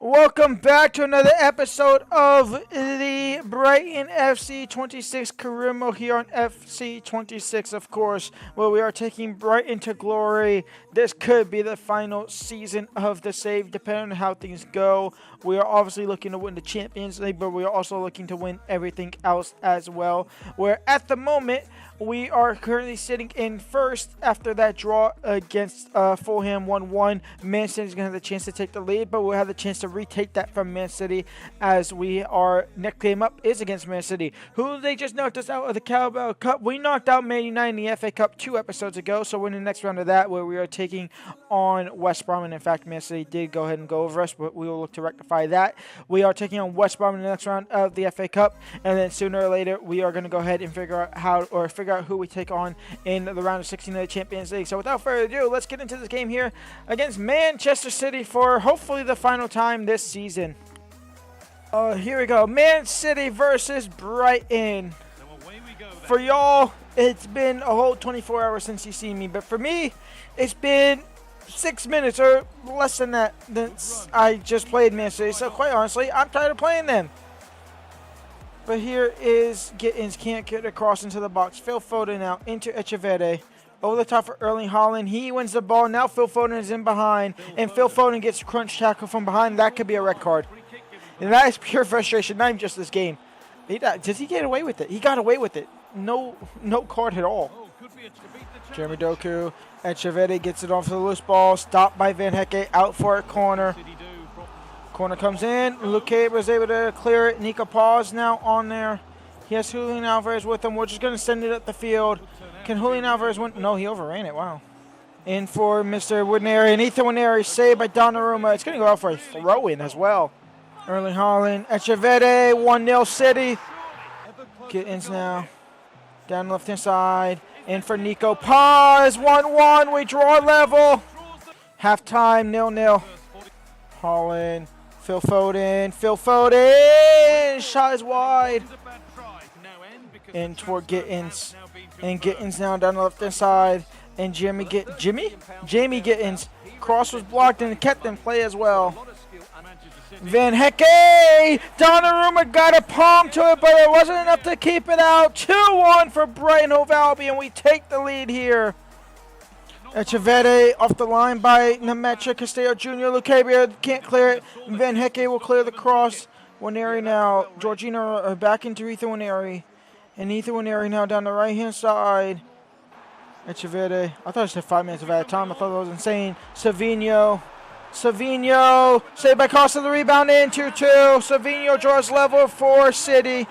Welcome back to another episode of the Brighton FC26 Career Mode here on FC26, of course, where we are taking Brighton to glory. This could be the final season of the save, depending on how things go. We are obviously looking to win the Champions League, but we are also looking to win everything else as well. Where at the moment, we are currently sitting in first after that draw against Fulham 1-1. Man City's going to have the chance to take the lead, but we'll have the chance to retake that from Man City as our next game up is against Man City, who they just knocked us out of the Carabao Cup. We knocked out Man United in the FA Cup 2 episodes ago, so we're in the next round of that where we are taking on West Brom. And in fact, Man City did go ahead and go over us, but we will look to rectify that. We are taking on West Brom in the next round of the FA Cup, and then sooner or later we are going to go ahead and figure out who we take on in the round of 16 of the Champions League. So without further ado, let's get into this game here against Manchester City for hopefully the final time this season. Here we go. Man City versus Brighton. For y'all, it's been a whole 24 hours since you've seen me, but for me, it's been 6 minutes or less than that since I just played Man City. So quite honestly, I'm tired of playing them. But here is Gittins, can't get across into the box. Phil Foden now into Echeverri. Over the top for Erling Haaland. He wins the ball. Now Phil Foden is in behind. And Phil Foden gets crunch tackle from behind. That could be a red card. And that is pure frustration, not even just this game. Does he get away with it? He got away with it. No card at all. Jeremy Doku. Echeverri gets it off the loose ball. Stopped by Van Hecke. Out for a corner. Corner comes in. Luke was able to clear it. Nico Paz now on there. He has Julian Alvarez with him. We're just going to send it up the field. Can Julian Alvarez win? No, he overran it. Wow. In for Mr. Wigneri. And Ethan Wigneri saved by Donnarumma. It's going to go out for a throw-in as well. Erling Haaland. Echeverri. 1-0 City. Gittins now. Down the left-hand side. In for Nico Paz. 1-1. We draw level. Halftime. 0-0. Haaland. Phil Foden. Shot is wide. In toward Gittins. And Gittins now down the left-hand side. And Jamie Gittins. Cross was blocked and kept in play as well. Van Hecke! Donnarumma got a palm to it, but it wasn't enough to keep it out. 2-1 for Brighton Hove Albion. We take the lead here. Echeverri off the line by Nemecha Castillo Jr. Lucabia can't clear it. Van Hecke will clear the cross. Wigneri now. Georgina back into Ethan Wigneri. And Ethan Wigneri now down the right-hand side. Echeverri. I thought I said 5 minutes of added time. I thought that was insane. Savinho. Saved by Costa, the rebound in. 2-2. Savinho draws level for City.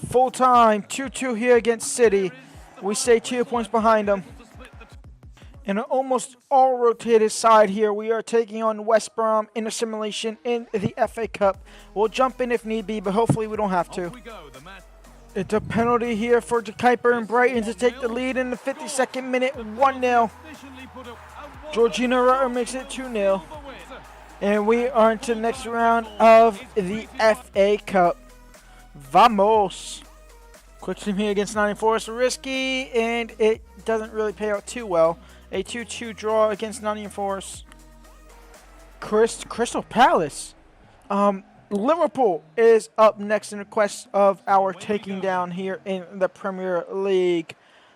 Full time. 2-2 here against City. We stay 2 points behind them. In an almost all-rotated side here, we are taking on West Brom in a simulation in the FA Cup. We'll jump in if need be, but hopefully we don't have to. It's a penalty here for De Kuiper and Brighton to take the lead in the 52nd minute, 1-0. Georgina Rutter makes it 2-0. And we are into the next round of the FA Cup. Vamos! Quick team here against Nottingham Forest. Risky, and it doesn't really pay out too well. A 2-2 draw against Nottingham Forest. Crystal Palace. Liverpool is up next in the quest of our taking down here in the Premier League.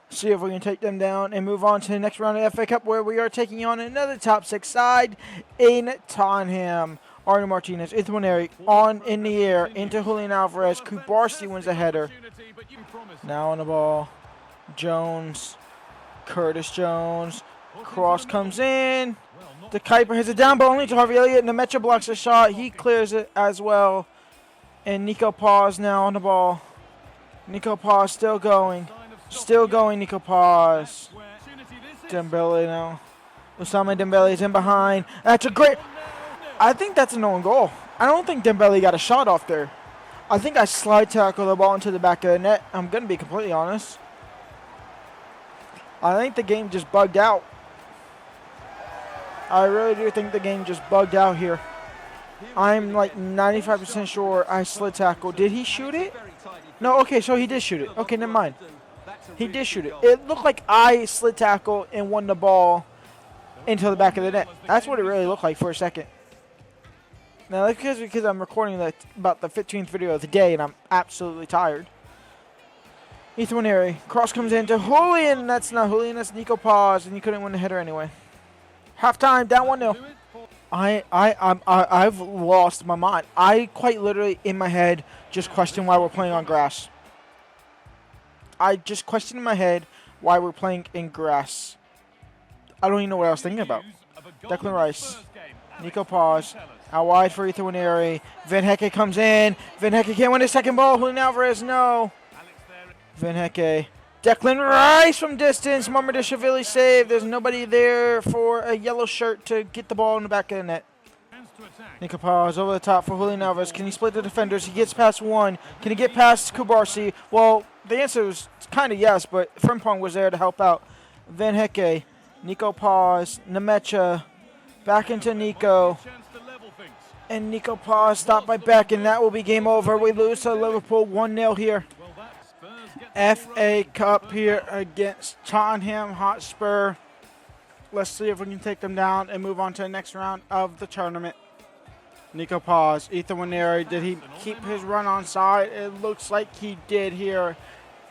See if we can take them down and move on to the next round of the FA Cup, where we are taking on another top 6 side in Tottenham. Arno Martinez, Ethan Wigneri on in the air into Julian Alvarez. Kubarski wins the header. Now on the ball. Jones. Curtis Jones. Cross comes in. De Kuiper has a down ball only to Harvey Elliott. Nemecha blocks the shot. He clears it as well. And Nico Paz now on the ball. Nico Paz still going. Still going, Nico Paz. Dembele now. Usama Dembele is in behind. That's a great... I think that's an own goal. I don't think Dembele got a shot off there. I think I slide tackle the ball into the back of the net. I'm going to be completely honest. I think the game just bugged out. I really do think the game just bugged out here. I'm like 95% sure I slid tackle. Did he shoot it? No, okay, so he did shoot it. Okay, never mind. He did shoot it. It looked like I slid tackle and won the ball into the back of the net. That's what it really looked like for a second. Now, that's because I'm recording about the 15th video of the day, and I'm absolutely tired. Ethan Winery. Cross comes into Julian. That's not Julian. That's Nico Paz, and he couldn't win the header anyway. Halftime, down 1-0. I've lost my mind. I quite literally, in my head, just question why we're playing on grass. I just question in my head why we're playing in grass. I don't even know what I was thinking about. Declan Rice. Nico Paz. Out wide for Ethan Winery. Van Hecke comes in. Van Hecke can't win his second ball. Julian Alvarez, no. Van Hecke. Declan Rice from distance. Mamadashvili save. There's nobody there for a yellow shirt to get the ball in the back of the net. Nico Paz over the top for Julian Alvarez. Can he split the defenders? He gets past one. Can he get past Kubarsi? Well, the answer was kind of yes, but Frimpong was there to help out. Van Hecke. Nico Paz. Nemecha. Back into Nico. And Nico Paz stopped by Beck, and that will be game over. We lose to Liverpool 1-0 here. FA Cup here against Tottenham Hotspur. Let's see if we can take them down and move on to the next round of the tournament. Nico Paz, Ethan Winery, did he keep his run on side? It looks like he did here.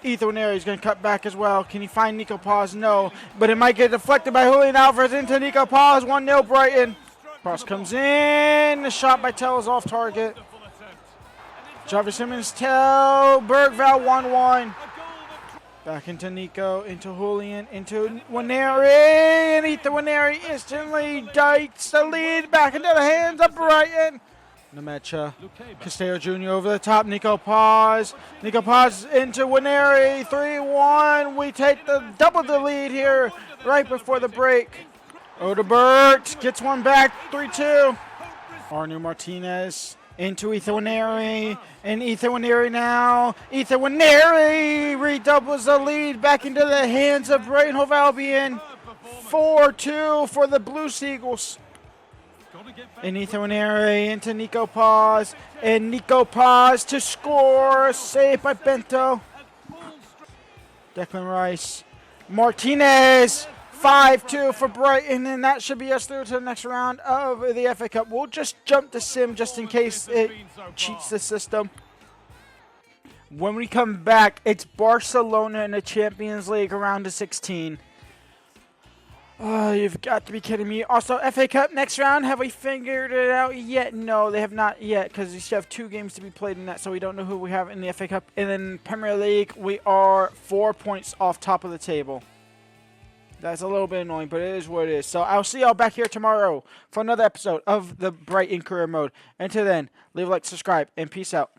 Ethan Winery is going to cut back as well. Can he find Nico Paz? No, but it might get deflected by Julian Alvarez into Nico Paz. 1-0 Brighton. Cross comes in. The shot by Tell is off target. Jarvis Simmons, Tell, Bergvall 1-1. Back into Nico, into Julian, into Winery, and Ethan Winery instantly dikes the lead back into the hands of Brighton. Nemecha, Castillo Jr. over the top, Nico Paz. Nico Paz into Winery, 3-1. We take double the lead here right before the break. Odebert gets one back, 3-2. Arnu Martinez into Ethan Winery, and Ethan Winery now. Ethan Winery redoubles the lead back into the hands of Brighton Hove Albion. 4-2 for the Blue Seagulls. And Ethan Winery into Nico Paz, and Nico Paz to score. Saved by Bento. Declan Rice. Martinez. 5-2 for Brighton, and that should be us through to the next round of the FA Cup. We'll just jump to Sim just in case it cheats the system. When we come back, it's Barcelona in the Champions League around of 16. Oh, you've got to be kidding me. Also, FA Cup next round, have we figured it out yet? No, they have not yet, because we still have 2 games to be played in that, so we don't know who we have in the FA Cup. And then Premier League, we are 4 points off top of the table. That's a little bit annoying, but it is what it is. So I'll see y'all back here tomorrow for another episode of the Brighton Career Mode. Until then, leave a like, subscribe, and peace out.